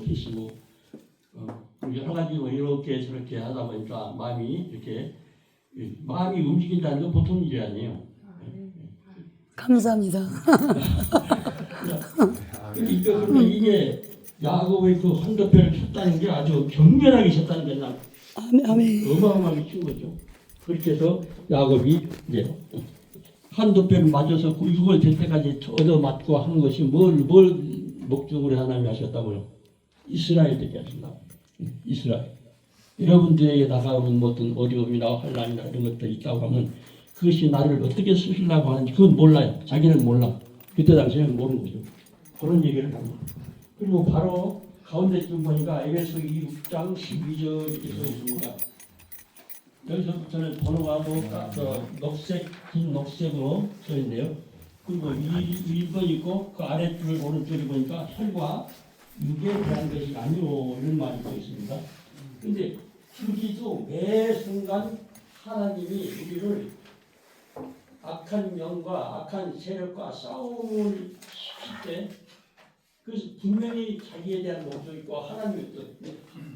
계시고 여러 가지로 이렇게 저렇게 하다 보니까 마음이 움직인다는 건 보통 일이 아니에요. 감사합니다. 그러니까 이게 야곱의 그 한도표를 쳤다는 게 아주 격렬하게 쳤다는 게 난 아멘. 어마어마하게 친 거죠. 그렇게 해서 야곱이 이제 한도표를 맞아서 이걸 될 때까지 얻어맞고 하는 것이 뭘 목적으로 하나님이 하셨다고요? 이스라엘 되게 하신다. 이스라엘. 여러분들에게 다가오는 어떤 어려움이나 환난이나 이런 것들이 있다고 하면 그것이 나를 어떻게 쓰시려고 하는지 그건 몰라요. 자기는 몰라. 그때 당시에는 모르는 거죠. 그런 얘기를 합니다. 그리고 바로 가운데쯤 보니까 에베소 6장 12절이 써 있습니다. 여기서부터는 번호가 녹색, 긴 녹색으로 써 있는데요. 그리고 1번 있고 그 아래줄 오른쪽에 보니까 혈과 육에 대한 것이 아니오 이런 말이 써 있습니다. 그런데 여기도 매 순간 하나님이 우리를 악한 영과 악한 세력과 싸움을 시킬 때 그래서 분명히 자기에 대한 목적이 있고 하나님의 뜻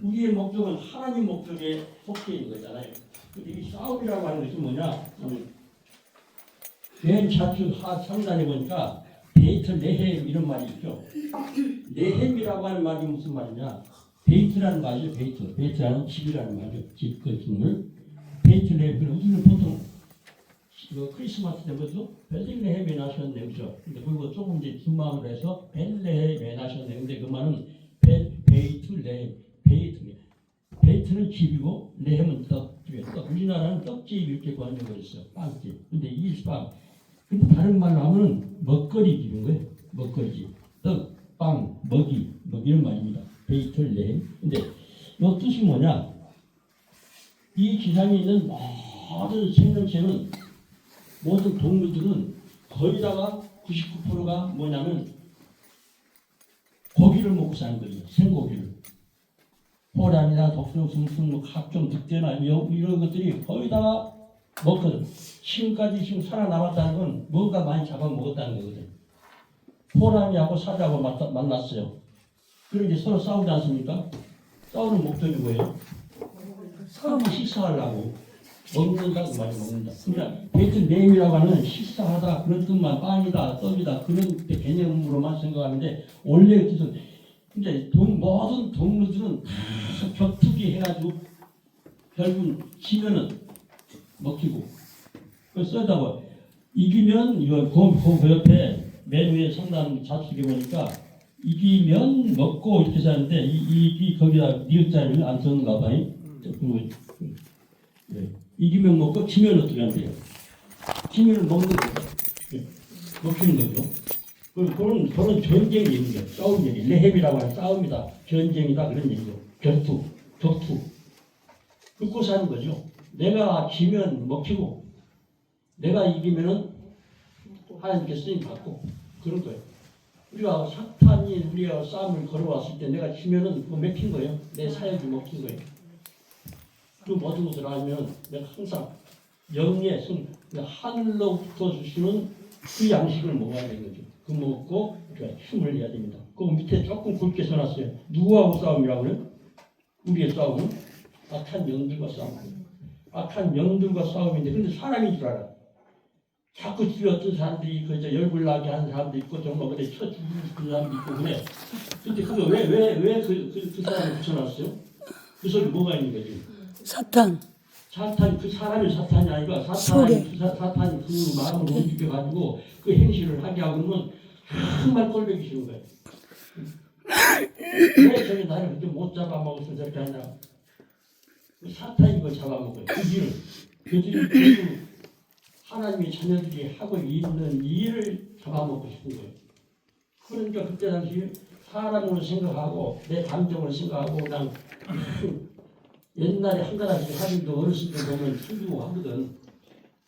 우리의 목적은 하나님 목적에 속해 있는 거잖아요. 근데 이 싸움이라고 하는 것이 뭐냐? 맨 좌측 상단에 보니까 베이트 레헴 이런 말이 있죠. 레헴이라고 하는 말이 무슨 말이냐? 베이트라는 말이죠. 베이트라는 집이라는 말이죠. 집 그 식물. 베이트 레헴. 우리는 보통 크리스마스 때부터 베들레헴에 나셨네, 그죠? 근데 그리고 조금 이제 긴 마음으로 해서 벨레헴에 나셨네. 근데 그 말은 베이트 레헴. 베이트는 집이고 레헴은 떡집이에요. 우리나라는 떡집 이렇게 구하는 거 있어요. 빵집. 근데 이 빵. 근데 다른 말로 하면 먹거리 집인 거예요. 먹거리집. 떡, 빵, 먹이, 이런 말입니다. 베이트 레헴. 근데 이 뜻이 뭐냐? 이 지상에 있는 모든 생명체는 모든 동물들은 거의 다가 99%가 뭐냐면 고기를 먹고 사는 거죠. 생고기를. 호랑이나 독수리, 숭숭, 각종 늑대나 이런 것들이 거의 다가 먹거든. 지금 살아남았다는 건 뭔가 많이 잡아먹었다는 거거든. 호랑이하고 사자하고 만났어요. 그럼 이제 서로 싸우지 않습니까? 싸우는 목적이 뭐예요? 서로 식사하려고. 먹는다고 많이 먹는다. 그러니까 베이트레헴이라고 하는 식사하다 그런 뜻만 빵이다 떡이다 그런 개념으로만 생각하는데 원래 그 뜻은 이제 모든 동물들은 다 격투기 해가지고 결국 지면은 먹히고 그래서 써다가 이기면 이거 그 옆에 맨 위에 상단 좌측에 보니까 이기면 먹고 이렇게 사는데 이 거기다 니은자를 안 썼는가 봐요. 네. 이기면 먹고 지면 어떻게 한대요? 지면 먹는 거죠. 먹히는 거죠. 그런 전쟁이 있는 거예요. 싸움 얘기. 레헴이라고 하는 싸움이다. 전쟁이다. 그런 얘기죠. 격투. 긋고 사는 거죠. 내가 지면 먹히고, 내가 이기면은 하나님께 쓰임 받고, 그런 거예요. 우리가 사탄이 우리가 싸움을 걸어왔을 때 내가 지면은 그거 먹힌 거예요. 내 사역이 먹힌 거예요. 그 모든 것을 알면 내가 항상 영의 하늘로부터 주시는 그 양식을 먹어야 되는 거죠. 그 먹고 우리가 힘을 내야 됩니다. 그 밑에 조금 굵게 써놨어요. 누구하고 싸움이라고요? 우리의 싸움은 악한 영들과 싸움이에요. 악한 영들과 싸움인데 근데 사람인 줄 알아. 자꾸 주위 어떤 사람들이 그저 열불 나게 하는 사람도 있고 정말 근데 쳐 죽이는 그 사람도 있고 그래. 근데 그거 왜 그 사람을 붙여놨어요? 그 속에 뭐가 있는 거지? 사탄. 그 사람이 사탄이 아니라 사탄이 그 마음을 움직여가지고 그 행실을 하게 하고는 정말 꼴보기 싫은 거예요. 왜 저기 나를 그렇게 못 잡아먹어서 저렇게 하냐. 그 사탄이 그걸 잡아먹어요. 그들이 하나님의 자녀들이 하고 있는 일을 잡아먹고 싶은 거예요. 그러니까 그때 당시 사람으로 생각하고 내 감정을 생각하고 그냥 옛날에 한 가닥씩 하늘도 어르신들 보면 숨기고 하거든.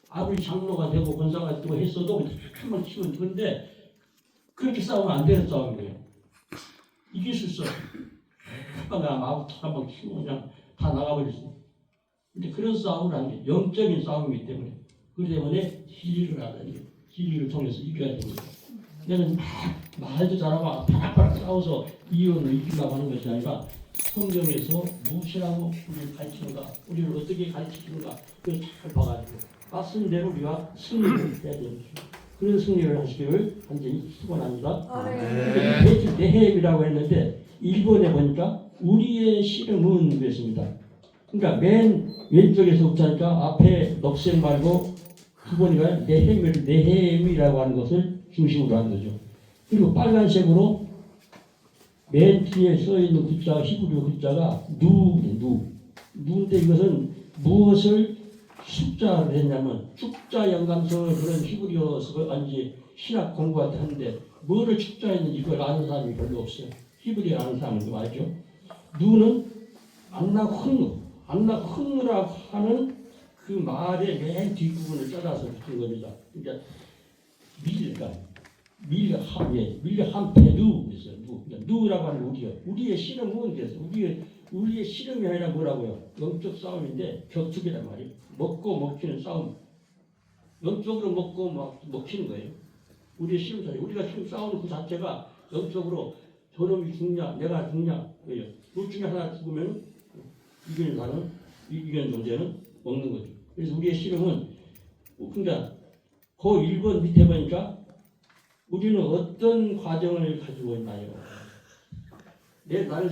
아무리 장로가 되고 권사가 되고 했어도 한번 치면 그런데 그렇게 싸우면 안 되는 싸움이에요. 이길 수 있어. 한번 치고 그냥 다 나가버렸어. 근데 그런 싸움을 하는 게 영적인 싸움이기 때문에 그렇기 때문에 진리를 알아야 돼요. 진리를 통해서 이겨야 됩니다. 내가 말도 잘하고 바락바락 싸워서 이혼을 이기려고 하는 것이 아니라 성경에서 무엇이라고 우리를 가르치는가, 우리를 어떻게 가르치는가, 그걸 잘 봐가지고 말씀 대로 우리가 승리를 해야 되는 것입니다. 그런 승리를 하시기를 완전히 축원합니다. 네헤임이라고 했는데 일본에 보니까 우리의 씨름은 그랬습니다. 그러니까 맨 왼쪽에서 붙자니까 앞에 녹색 말고 두 번이가 네헤임이라고 하는 것을 중심으로 하는 거죠. 그리고 빨간색으로 맨 뒤에 써 있는 글자, 히브리어 글자가 누인데 이것은 무엇을 숫자를 했냐면 축자 연감서 그런 히브리어서 아니지 신학 공부할 때 하는데 뭐를 축자했는지 그걸 아는 사람이 별로 없어요. 히브리어 아는 사람은 좀 알죠. 누는 안나훈누라고 하는 그 말의 맨 뒷부분을 잘라서 붙인 겁니다. 그러니까 밀함페누 그랬어요. 누라고 하는 우리의 씨름은 그랬어요. 우리의 씨름이 아니라 뭐라고요? 영적 싸움인데 격투기란 말이에요. 먹고 먹히는 싸움. 영적으로 먹고 먹히는 거예요. 우리의 씨름 자리. 우리가 지금 싸우는 그 자체가 영적으로 저놈이 죽냐, 내가 죽냐, 그래요. 둘 중에 하나 죽으면 이기는 사람은 이기는 존재는 먹는 거죠. 그래서 우리의 씨름은 그러니까 그 1번 밑에 보니까 우리는 어떤 과정을 가지고 있나요? 나를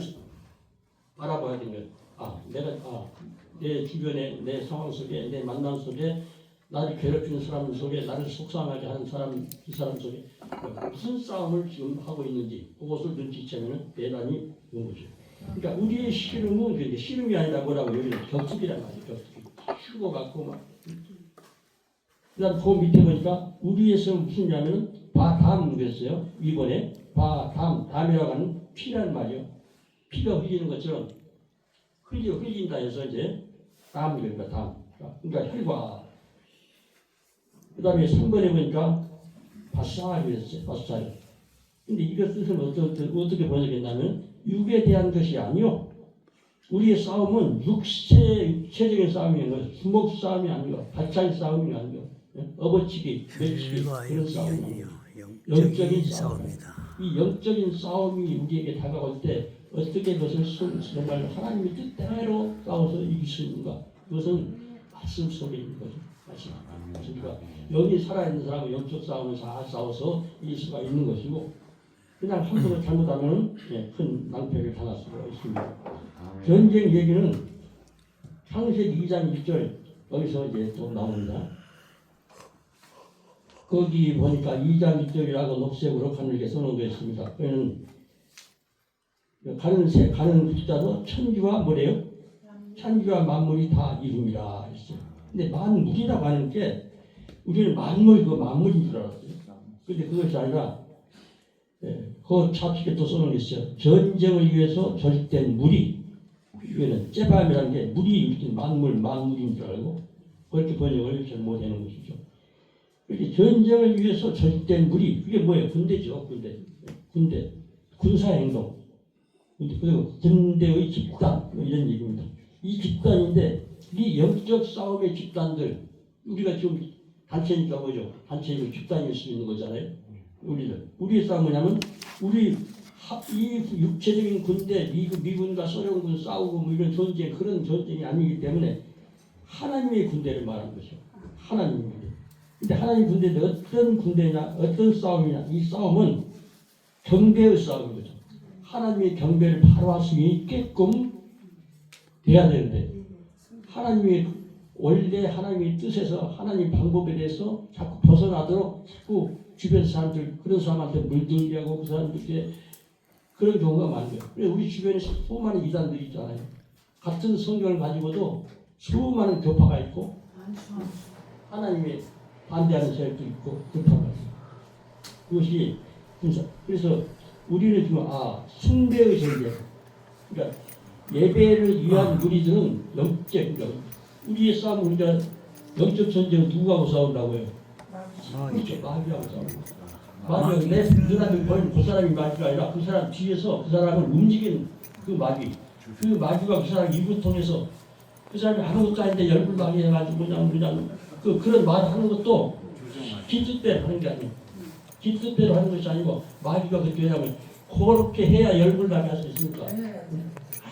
알아봐야 되는 거예요. 내 주변에 내 상황 속에 내 만남 속에 나를 괴롭히는 사람 속에 나를 속상하게 하는 사람 그 사람 속에 무슨 싸움을 지금 하고 있는지 그것을 눈치채면 대단히 좋은 거죠. 그러니까 우리의 씨름은 씨름이 아니라 뭐라고 여기는 격투기란 말이에요. 격투기. 휴고 갖고 막. 그다음 그 밑에 보니까 우리에서 무슨냐면은 바담 그랬어요. 이번에 담이라고 하는 피란 말이요. 피가 흘리는 것처럼 흘린다 해서 이제 담이니까 담. 그러니까 혈과. 그 다음에 3번에 보니까 바사리 그랬어요. 바사리. 근데 이것 뜻은 어떻게 번역했냐면 육에 대한 것이 아니요. 우리의 싸움은 육체적인 싸움이 아니고 주먹 싸움이 아니고 발차기 싸움이 아니고 업어치기, 매치기 그런 싸움이 아니고 영적인 싸움입니다. 이 영적인 싸움이 우리에게 다가올 때 어떻게 그것을 정말 하나님의 뜻대로 싸워서 이길 수 있는가? 그것은 말씀 속에 있는 거죠. 말씀. 그러니까 여기 살아있는 사람은 영적 싸움을 잘 싸워서 이길 수가 있는 것이고 그냥 함부로 잘못하면 큰 낭패를 당할 수가 있습니다. 전쟁 얘기는 창세기 2장 1절 여기서 이제 또 나옵니다. 거기 보니까 2장 1절이라고 녹색으로 가늘게 써놓은 게 있습니다. 그는 가는 숫자도 천지와 뭐래요? 천지와 만물이 다 이름이라 했어요. 근데 만물이라고 하는 게 우리는 만물인 줄 알았어요. 근데 그것이 아니라 그 차축에 또 써놓은 게 있어요. 전쟁을 위해서 조직된 무리. 이거는 째밤이라는 게 무리 만물인 줄 알고 그렇게 번역을 잘 못하는 것이죠. 이렇게 전쟁을 위해서 조직된 무리. 그게 뭐예요? 군대죠. 군대. 군사행동. 그리고 군대의 집단 이런 얘기입니다. 이 집단인데 이 영적 싸움의 집단들 우리가 지금 단체니까 뭐죠? 단체이고 집단일 수 있는 거잖아요. 우리의 싸움은 뭐냐면 이 육체적인 군대 미군과 소련군 싸우고 뭐 이런 전쟁 그런 전쟁이 아니기 때문에 하나님의 군대를 말하는 것이죠. 하나님의 군대. 근데 하나님의 군대인데 어떤 군대냐 어떤 싸움이냐 이 싸움은 경배의 싸움이거든. 하나님의 경배를 바로 할 수 있게끔 돼야 되는데 원래 하나님의 뜻에서 하나님 방법에 대해서 자꾸 벗어나도록 자꾸 주변 사람들 그런 사람한테 물들게 하고 그 사람들께 그런 경우가 많아요. 그래서 우리 주변에 수많은 이단들이 있잖아요. 같은 성경을 가지고도 수많은 교파가 있고 하나님의 반대하는 세력도 있고 그렇단 말이에요. 그것이 그래서 우리는 지금 숭배의 전쟁 그러니까 예배를 위한 우리들은 우리의 싸움은 우리가 영적 전쟁은 누구하고 싸운다고요? 그렇죠. 마귀하고 싸운다. 마귀가 내 눈앞에 보이는 그 사람이 마귀가 아니라 그 사람 뒤에서 그 사람을 움직이는 그 마귀. 그 마귀가 그 사람 입을 통해서 그 사람이 아무것도 아닌데 열불나게 해가지고 그냥 그런 말을 하는 것도 기도 때 하는 게 아니에요. 지 뜻대로 하는 것이 아니고 마귀가 그렇게 하면 그렇게 해야 열불나게 할 수 있습니까?